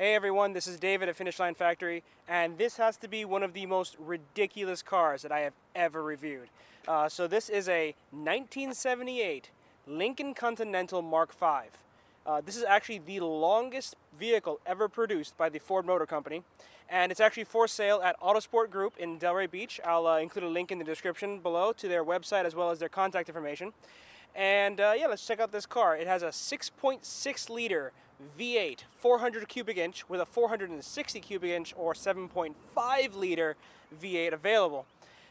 Hey everyone, this is David at Finish Line Factory, and this has to be one of the most ridiculous cars that I have ever reviewed. So this is a 1978 Lincoln Continental Mark V. This is actually the longest vehicle ever produced by the Ford Motor Company, and it's actually for sale at Autosport Group in Delray Beach. I'll include a link in the description below to their website as well as their contact information. And yeah, let's check out this car. It has a 6.6 liter V8, 400 cubic inch with a 460 cubic inch or 7.5 liter V8 available.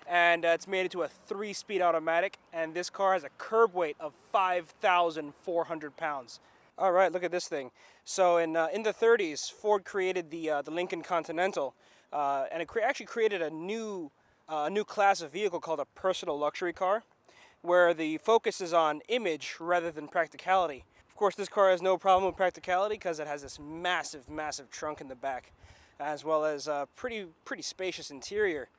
And it's made into a 3-speed automatic, and this car has a curb weight of 5,400 pounds. All right, look at this thing. So in the 30s, Ford created the Lincoln Continental, and it actually created a new class of vehicle called a personal luxury car, where the focus is on image rather than practicality. Of course, this car has no problem with practicality because it has this massive trunk in the back, as well as a pretty spacious interior.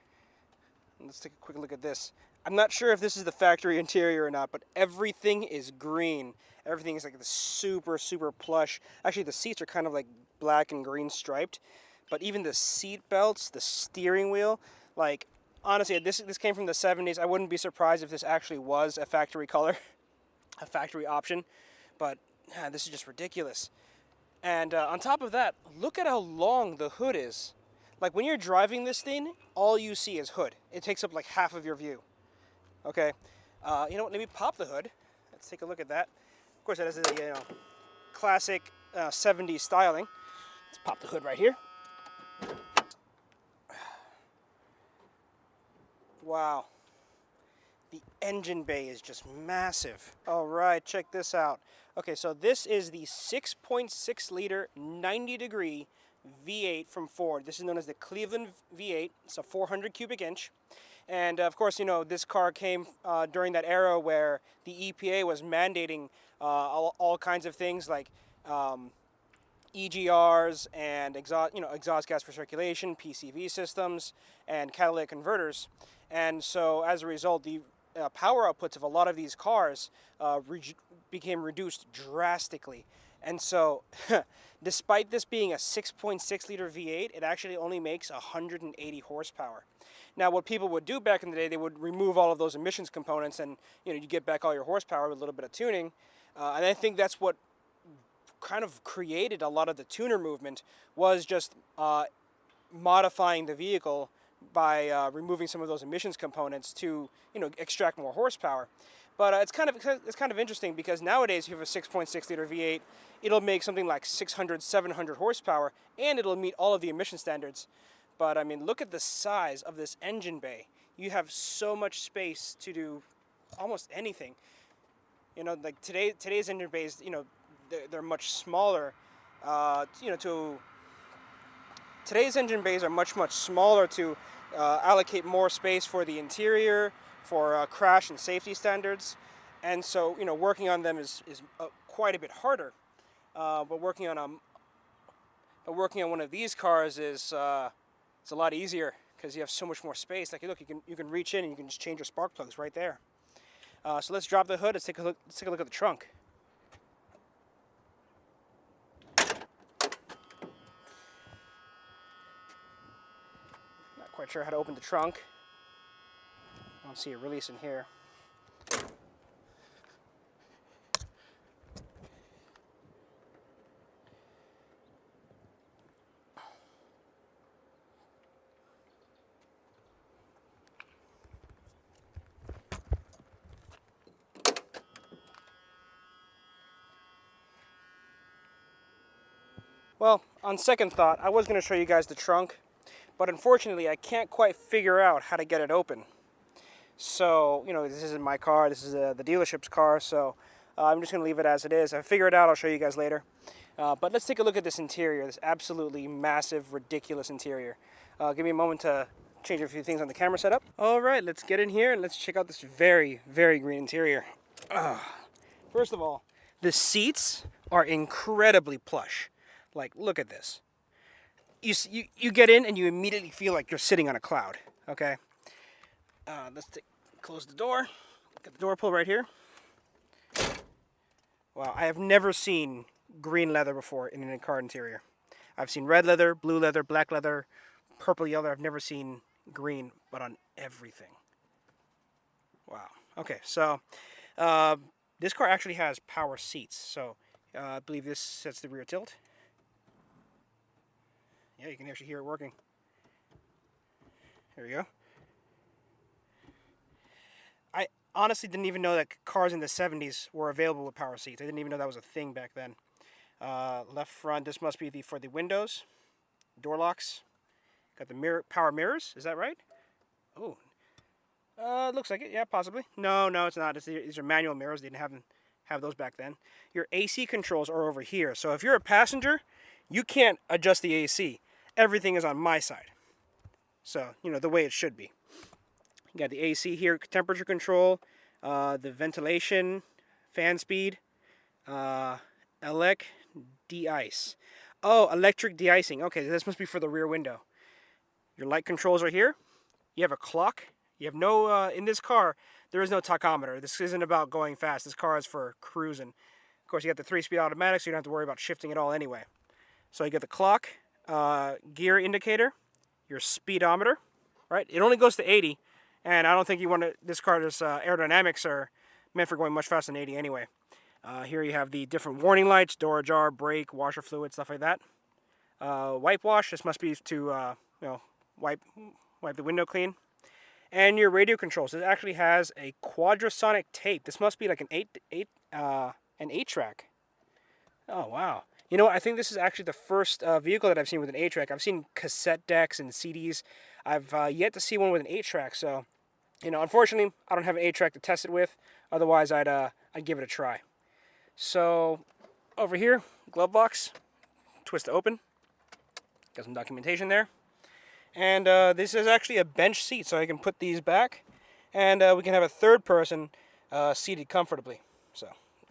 Let's take a quick look at this. I'm not sure if this is the factory interior or not, but everything is green. Everything is like this super plush. Actually, the seats are kind of like black and green striped, but even the seat belts, the steering wheel, like, honestly, this came from the 70s. I wouldn't be surprised if this actually was a factory color, a factory option, but this is just ridiculous. And on top of that, look at how long the hood is. Like, when you're driving this thing, all you see is hood. It takes up like half of your view. Okay, you know what, let me pop the hood. Let's take a look at that. Of course, it has a classic 70s styling. Let's pop the hood right here. Wow, the engine bay is just massive. All right, check this out. Okay, so this is the 6.6 liter 90-degree V8 from Ford. This is known as the Cleveland V8. It's a 400 cubic inch. And of course, you know, this car came during that era where the EPA was mandating all kinds of things like EGRs and exhaust gas recirculation, PCV systems, and catalytic converters. And so as a result, the power outputs of a lot of these cars became reduced drastically. And so despite this being a 6.6 liter V8, it actually only makes 180 horsepower. Now, what people would do back in the day, they would remove all of those emissions components, and you get back all your horsepower with a little bit of tuning. And I think that's what kind of created a lot of the tuner movement, was just modifying the vehicle by removing some of those emissions components to extract more horsepower. But it's kind of interesting, because nowadays if you have a 6.6 liter V8, it'll make something like 600, 700 horsepower, and it'll meet all of the emission standards. But I mean, look at the size of this engine bay. You have so much space to do almost anything. Like today's engine bays, they're much smaller. Today's engine bays are much smaller to allocate more space for the interior, for crash and safety standards, and so working on them is quite a bit harder. But working on one of these cars is it's a lot easier, because you have so much more space. Like, look, you can reach in and you can just change your spark plugs right there. So let's drop the hood. Let's take a look at the trunk. Not quite sure how to open the trunk. I don't see a release in here. Well, on second thought, I was going to show you guys the trunk, but unfortunately I can't quite figure out how to get it open. So, this isn't my car, this is the dealership's car, so I'm just going to leave it as it is. If I figure it out, I'll show you guys later. But let's take a look at this interior, this absolutely massive, ridiculous interior. Give me a moment to change a few things on the camera setup. All right, let's get in here and let's check out this very green interior. First of all, the seats are incredibly plush. Like, look at this. You get in and you immediately feel like you're sitting on a cloud, okay? Let's close the door. Got the door pull right here. Wow, I have never seen green leather before in a car interior. I've seen red leather, blue leather, black leather, purple leather. I've never seen green, but on everything. Wow. Okay, so this car actually has power seats. So I believe this sets the rear tilt. Yeah, you can actually hear it working. There we go. I honestly didn't even know that cars in the 70s were available with power seats. I didn't even know that was a thing back then. Left front, this must be for the windows. Door locks. Got the power mirrors, is that right? Oh, looks like it, yeah, possibly. No, it's not. These are manual mirrors. They didn't have those back then. Your AC controls are over here. So if you're a passenger, you can't adjust the AC. Everything is on my side. So, the way it should be. You got the AC here, temperature control, the ventilation, fan speed, elec de-ice. Oh, electric de-icing. Okay, this must be for the rear window. Your light controls are here. You have a clock. You have no, in this car, there is no tachometer. This isn't about going fast. This car is for cruising. Of course, you got the 3-speed automatic, so you don't have to worry about shifting at all anyway. So you got the clock, gear indicator, your speedometer, right? It only goes to 80, and I don't think you want to, this car's aerodynamics are meant for going much faster than 80 anyway. Here you have the different warning lights, door ajar, brake, washer fluid, stuff like that. Wipe wash, this must be to, wipe the window clean. And your radio controls. It actually has a quadrasonic tape. This must be like an 8-track. Oh, wow. You know what? I think this is actually the first vehicle that I've seen with an 8-track. I've seen cassette decks and CDs. I've yet to see one with an 8-track. So, unfortunately, I don't have an 8-track to test it with. Otherwise, I'd give it a try. So, over here, glove box, twist to open. Got some documentation there. And this is actually a bench seat, so I can put these back, and we can have a third person seated comfortably. So,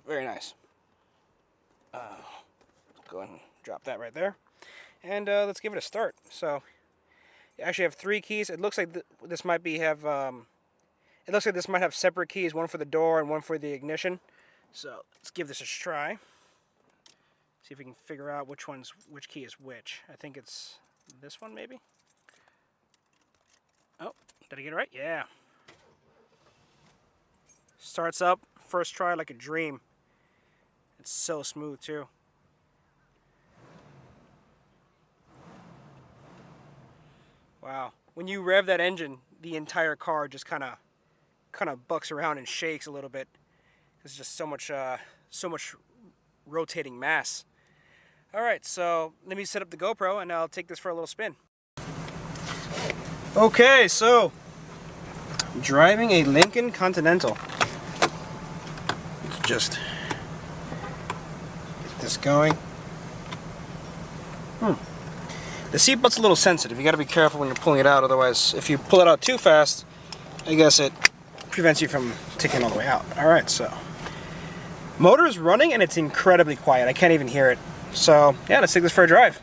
very nice. Go ahead and drop that right there. And let's give it a start. So, you actually have 3 keys. It looks like this might have separate keys, one for the door and one for the ignition. So, let's give this a try. See if we can figure out which key is which. I think it's this one, maybe? Oh, did I get it right? Yeah. Starts up, first try like a dream. It's so smooth too. Wow. When you rev that engine, the entire car just kind of bucks around and shakes a little bit. There's just so much rotating mass. All right, so let me set up the GoPro and I'll take this for a little spin. Okay, so driving a Lincoln Continental. Let's just get this going. The seat belt's a little sensitive. You got to be careful when you're pulling it out. Otherwise, if you pull it out too fast, I guess it prevents you from taking it all the way out. All right, so motor is running and it's incredibly quiet. I can't even hear it. So yeah, let's take this for a drive.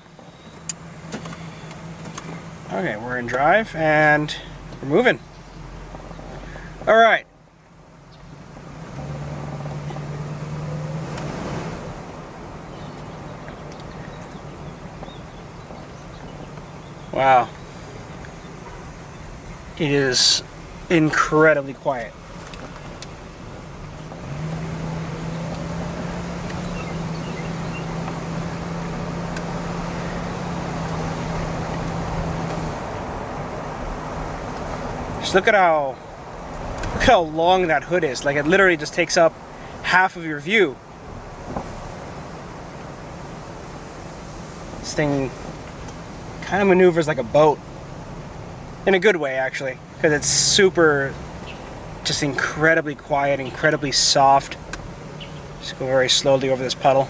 Okay, we're in drive and we're moving. All right. Wow. It is incredibly quiet. Just look at how long that hood is. Like, it literally just takes up half of your view. This thing kind of maneuvers like a boat. In a good way, actually, because it's super, just incredibly quiet, incredibly soft. Just go very slowly over this puddle.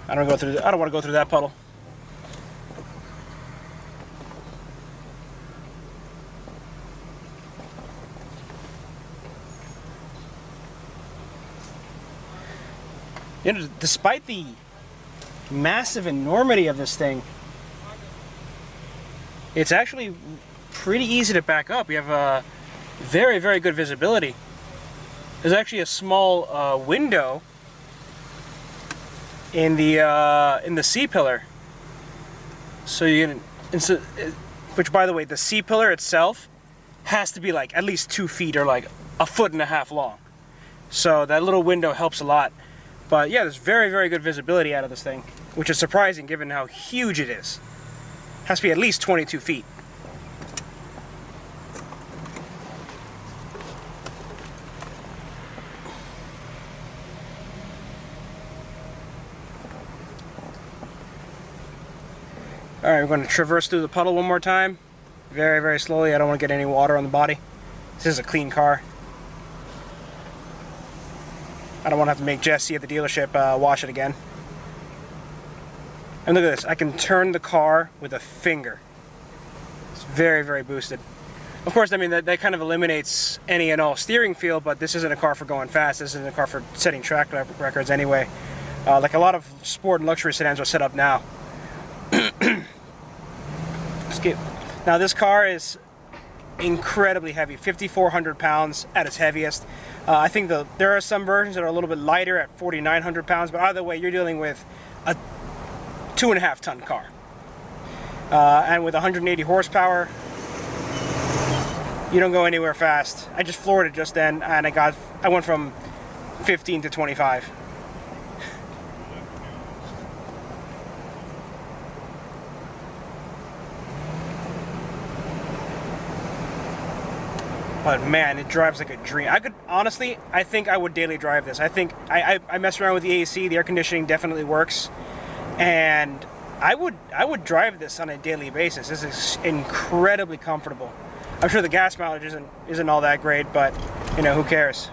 I don't want to go through that puddle. You know, despite the massive enormity of this thing, it's actually pretty easy to back up. You have very, very good visibility. There's actually a small window in the C-pillar, so you can, which, by the way, the C-pillar itself has to be like at least 2 feet or like 1.5 feet long. So that little window helps a lot. But yeah, there's very, very good visibility out of this thing, which is surprising given how huge it is. It has to be at least 22 feet. Alright, we're going to traverse through the puddle one more time. Very, very slowly. I don't want to get any water on the body. This is a clean car. I don't want to have to make Jesse at the dealership wash it again. And look at this. I can turn the car with a finger. It's very, very boosted. Of course, I mean, that kind of eliminates any and all steering feel, but this isn't a car for going fast. This isn't a car for setting track records anyway. Like a lot of sport and luxury sedans are set up now. Now this car is incredibly heavy, 5,400 pounds at its heaviest. I think there are some versions that are a little bit lighter at 4,900 pounds, but either way, you're dealing with a 2.5 ton car. And with 180 horsepower, you don't go anywhere fast. I just floored it just then, and I went from 15 to 25. But man, it drives like a dream. I think I would daily drive this. I think I mess around with the AC, the air conditioning definitely works. And I would drive this on a daily basis. This is incredibly comfortable. I'm sure the gas mileage isn't all that great, but you know, who cares?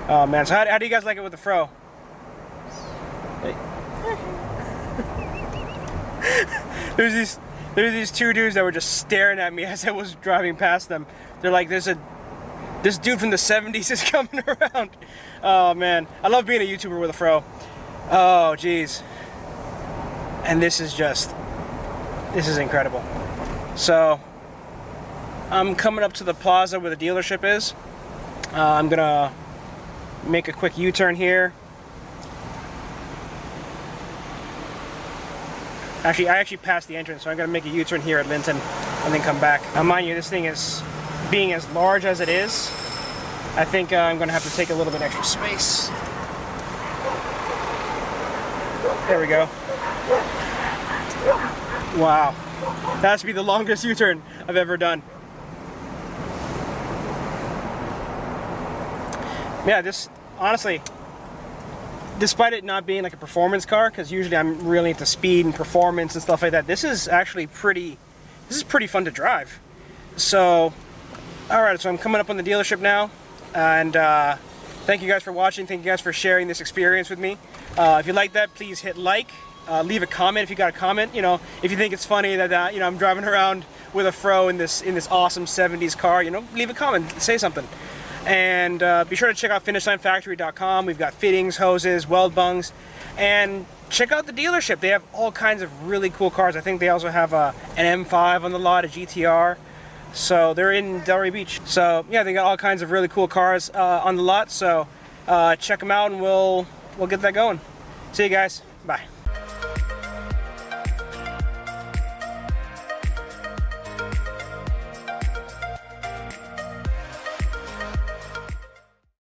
Oh man, so how do you guys like it with the fro? There's these two dudes that were just staring at me as I was driving past them. They're like, this dude from the 70s is coming around. Oh man, I love being a YouTuber with a fro. Oh geez. And this is incredible. So I'm coming up to the plaza where the dealership is. I'm gonna make a quick U-turn here. Actually, I passed the entrance, so I'm going to make a U-turn here at Linton and then come back. Now, mind you, this thing is, being as large as it is, I think I'm going to have to take a little bit extra space. There we go. Wow. That has to be the longest U-turn I've ever done. Yeah, this, honestly, despite it not being like a performance car, because usually I'm really into speed and performance and stuff like that, this is actually pretty fun to drive. So, alright, so I'm coming up on the dealership now, and thank you guys for watching, thank you guys for sharing this experience with me. If you like that, please hit like, leave a comment if you got a comment, you know, if you think it's funny that, you know, I'm driving around with a fro in this awesome 70s car, you know, leave a comment, say something. And be sure to check out finishlinefactory.com. We've got fittings, hoses, weld bungs, and check out the dealership. They have all kinds of really cool cars. I think they also have an M5 on the lot, a GTR. So they're in Delray Beach. So yeah, they got all kinds of really cool cars on the lot. So check them out, and we'll get that going. See you guys. Bye.